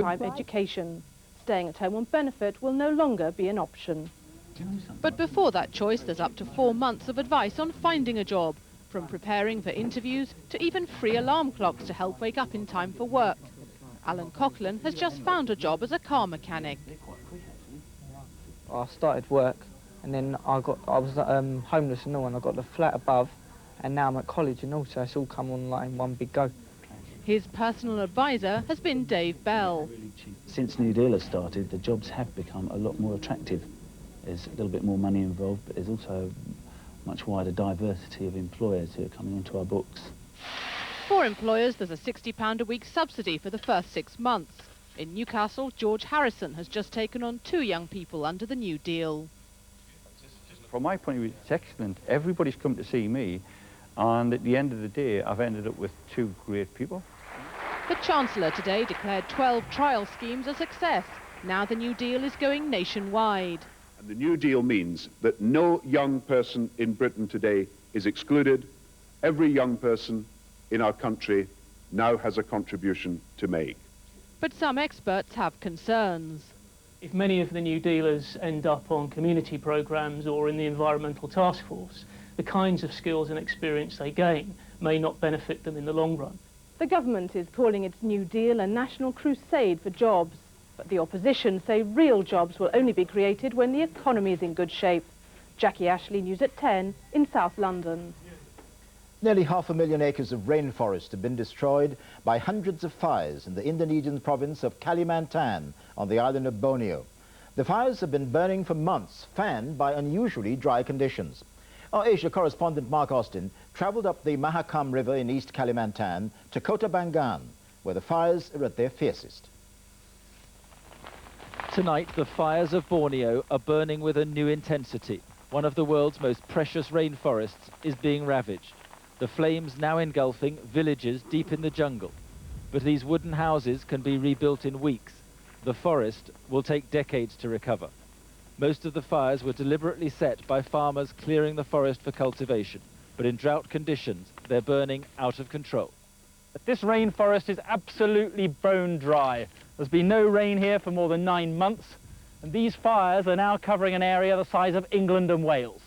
Private education. Staying at home on benefit will no longer be an option. But before that choice, there's up to 4 months of advice on finding a job, from preparing for interviews to even free alarm clocks to help wake up in time for work. Alan Coughlin has just found a job as a car mechanic. I started work and then I was homeless and all, and I got the flat above, and now I'm at college and also it's all come on like in one big go. His personal advisor has been Dave Bell. Since New Deal has started, the jobs have become a lot more attractive. There's a little bit more money involved, but there's also a much wider diversity of employers who are coming onto our books. For employers, there's a £60 a week subsidy for the first 6 months. In Newcastle, George Harrison has just taken on 2 young people under the New Deal. From my point of view, it's excellent. Everybody's come to see me, and at the end of the day, I've ended up with 2 great people. The Chancellor today declared 12 trial schemes a success. Now the New Deal is going nationwide. And the New Deal means that no young person in Britain today is excluded. Every young person in our country now has a contribution to make. But some experts have concerns. If many of the New Dealers end up on community programmes or in the environmental task force, the kinds of skills and experience they gain may not benefit them in the long run. The government is calling its New Deal a national crusade for jobs. But the opposition say real jobs will only be created when the economy is in good shape. Jackie Ashley, News at 10 in South London. Nearly 500,000 acres of rainforest have been destroyed by hundreds of fires in the Indonesian province of Kalimantan on the island of Borneo. The fires have been burning for months, fanned by unusually dry conditions. Our Asia correspondent Mark Austin travelled up the Mahakam River in East Kalimantan to Kota Bangan, where the fires are at their fiercest. Tonight, the fires of Borneo are burning with a new intensity. One of the world's most precious rainforests is being ravaged. The flames now engulfing villages deep in the jungle. But these wooden houses can be rebuilt in weeks. The forest will take decades to recover. Most of the fires were deliberately set by farmers clearing the forest for cultivation. But in drought conditions, they're burning out of control. This rainforest is absolutely bone dry. There's been no rain here for more than 9 months, and these fires are now covering an area the size of England and Wales.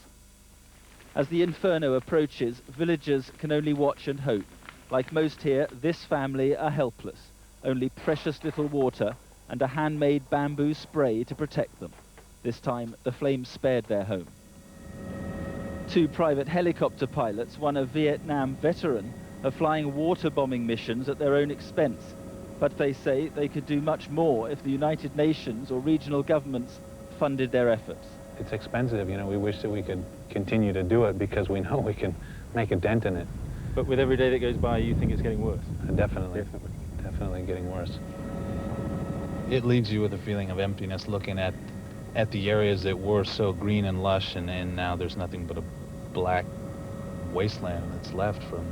As the inferno approaches, villagers can only watch and hope. Like most here, this family are helpless. Only precious little water and a handmade bamboo spray to protect them. This time, the flames spared their home. 2 private helicopter pilots, one a Vietnam veteran, are flying water bombing missions at their own expense. But they say they could do much more if the United Nations or regional governments funded their efforts. It's expensive, you know, we wish that we could continue to do it because we know we can make a dent in it. But with every day that goes by, you think it's getting worse? Definitely getting worse. It leaves you with a feeling of emptiness looking at the areas that were so green and lush, and now there's nothing but a black wasteland that's left from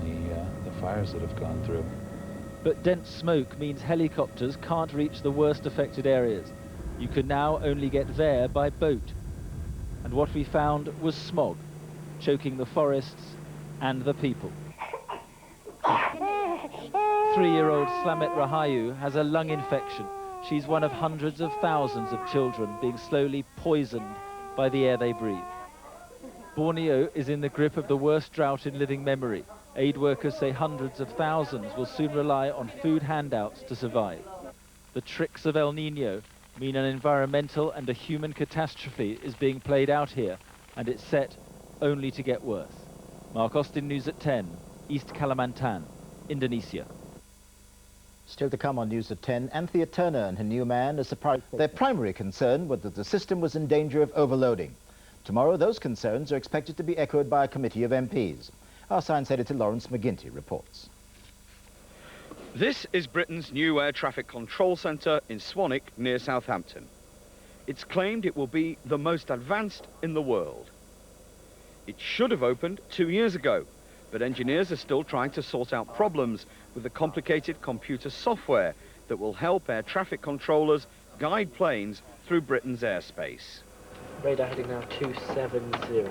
the fires that have gone through. But dense smoke means helicopters can't reach the worst affected areas. You can now only get there by boat. And what we found was smog, choking the forests and the people. 3-year-old Slamet Rahayu has a lung infection. She's one of hundreds of thousands of children being slowly poisoned by the air they breathe. Borneo is in the grip of the worst drought in living memory. Aid workers say hundreds of thousands will soon rely on food handouts to survive. The tricks of El Nino mean an environmental and a human catastrophe is being played out here, and it's set only to get worse. Mark Austin, News at 10, East Kalimantan, Indonesia. Still to come on News at 10, Anthea Turner and her new man are surprised. Their primary concern was that the system was in danger of overloading. Tomorrow, those concerns are expected to be echoed by a committee of MPs. Our science editor Lawrence McGinty reports. This is Britain's new air traffic control centre in Swanwick near Southampton. It's claimed it will be the most advanced in the world. It should have opened 2 years ago, but engineers are still trying to sort out problems with the complicated computer software that will help air traffic controllers guide planes through Britain's airspace. Radar heading now 270.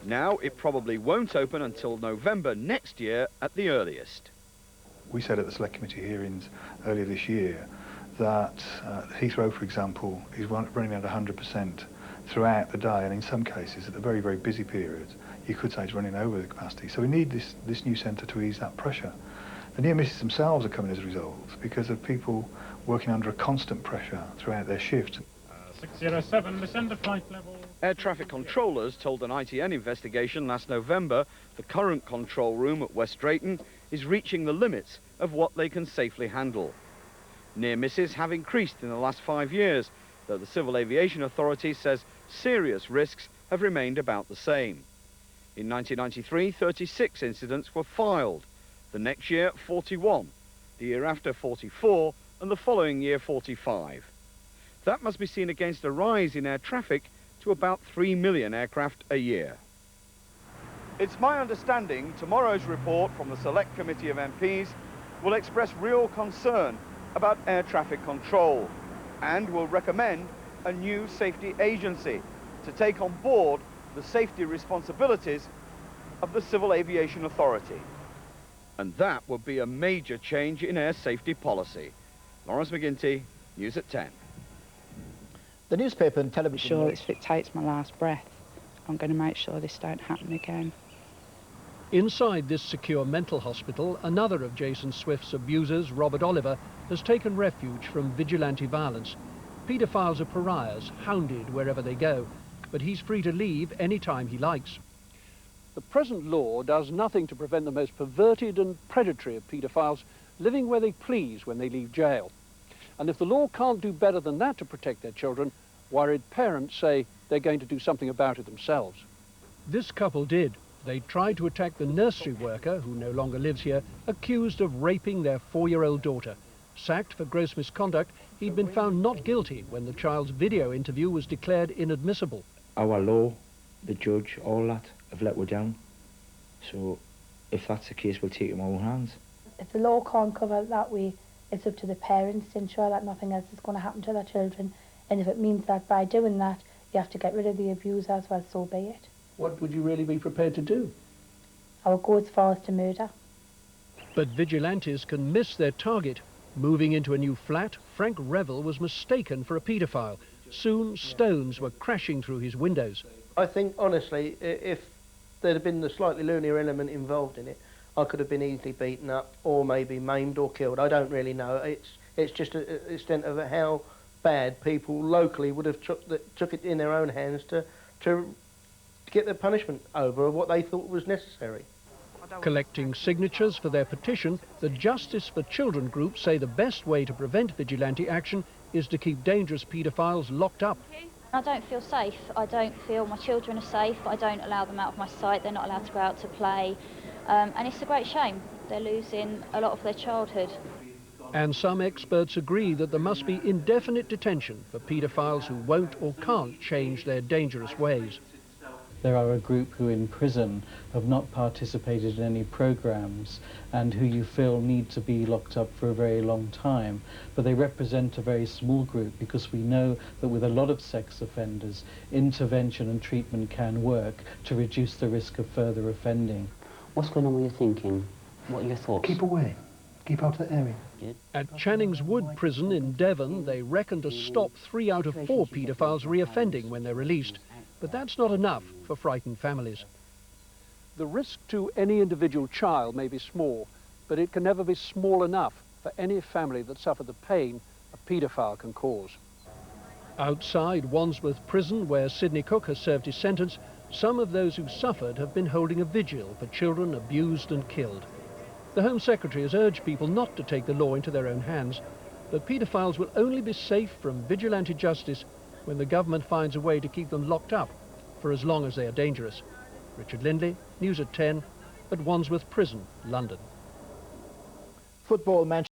Now it probably won't open until November next year at the earliest. We said at the Select Committee hearings earlier this year that Heathrow, for example, is running at 100% throughout the day, and in some cases, at the very, very busy periods, you could say it's running over the capacity. So we need this new centre to ease that pressure. The near misses themselves are coming as a result because of people working under a constant pressure throughout their shift. 607, descend to flight level. Air traffic controllers told an ITN investigation last November the current control room at West Drayton is reaching the limits of what they can safely handle. Near misses have increased in the last 5 years, though the Civil Aviation Authority says serious risks have remained about the same. In 1993, 36 incidents were filed. The next year, 41. The year after, 44, and the following year, 45. That must be seen against a rise in air traffic to about 3 million aircraft a year. It's my understanding tomorrow's report from the Select Committee of MPs will express real concern about air traffic control and will recommend a new safety agency to take on board the safety responsibilities of the Civil Aviation Authority. And that would be a major change in air safety policy. Lawrence McGinty, News at 10. The newspaper and television... Sure, if it takes my last breath, I'm going to make sure this don't happen again. Inside this secure mental hospital, another of Jason Swift's abusers, Robert Oliver, has taken refuge from vigilante violence. Paedophiles are pariahs, hounded wherever they go, but he's free to leave any time he likes. The present law does nothing to prevent the most perverted and predatory of paedophiles living where they please when they leave jail. And if the law can't do better than that to protect their children, worried parents say they're going to do something about it themselves. This couple did. They tried to attack the nursery worker, who no longer lives here, accused of raping their 4-year-old daughter. Sacked for gross misconduct, he'd been found not guilty when the child's video interview was declared inadmissible. Our law, the judge, all that, have let us down. So if that's the case, we'll take it in our own hands. If the law can't cover it that way, it's up to the parents to ensure that nothing else is going to happen to their children. And if it means that by doing that, you have to get rid of the abusers, well, so be it. What would you really be prepared to do? I would go as far as to murder. But vigilantes can miss their target. Moving into a new flat, Frank Revel was mistaken for a paedophile. Soon, stones were crashing through his windows. I think, honestly, if there'd have been the slightly loonier element involved in it, I could have been easily beaten up or maybe maimed or killed. I don't really know. It's just an extent of how bad people locally would have took it in their own hands to get their punishment over of what they thought was necessary. Collecting signatures for their petition, the Justice for Children group say the best way to prevent vigilante action is to keep dangerous paedophiles locked up. I don't feel safe. I don't feel my children are safe. I don't allow them out of my sight. They're not allowed to go out to play. And it's a great shame. They're losing a lot of their childhood. And some experts agree that there must be indefinite detention for paedophiles who won't or can't change their dangerous ways. There are a group who in prison have not participated in any programs and who you feel need to be locked up for a very long time, but they represent a very small group because we know that with a lot of sex offenders, intervention and treatment can work to reduce the risk of further offending. What's going on with your thinking? What are your thoughts? Keep away. Keep out of the area. At Channing's Wood prison in Devon, they reckon to stop 3 out of 4 paedophiles reoffending when they're released. But that's not enough for frightened families. The risk to any individual child may be small, but it can never be small enough for any family that suffered the pain a paedophile can cause. Outside Wandsworth Prison, where Sidney Cook has served his sentence, some of those who suffered have been holding a vigil for children abused and killed. The Home Secretary has urged people not to take the law into their own hands, but paedophiles will only be safe from vigilante justice when the government finds a way to keep them locked up for as long as they are dangerous. Richard Lindley, News at 10, at Wandsworth Prison, London. Football Manchester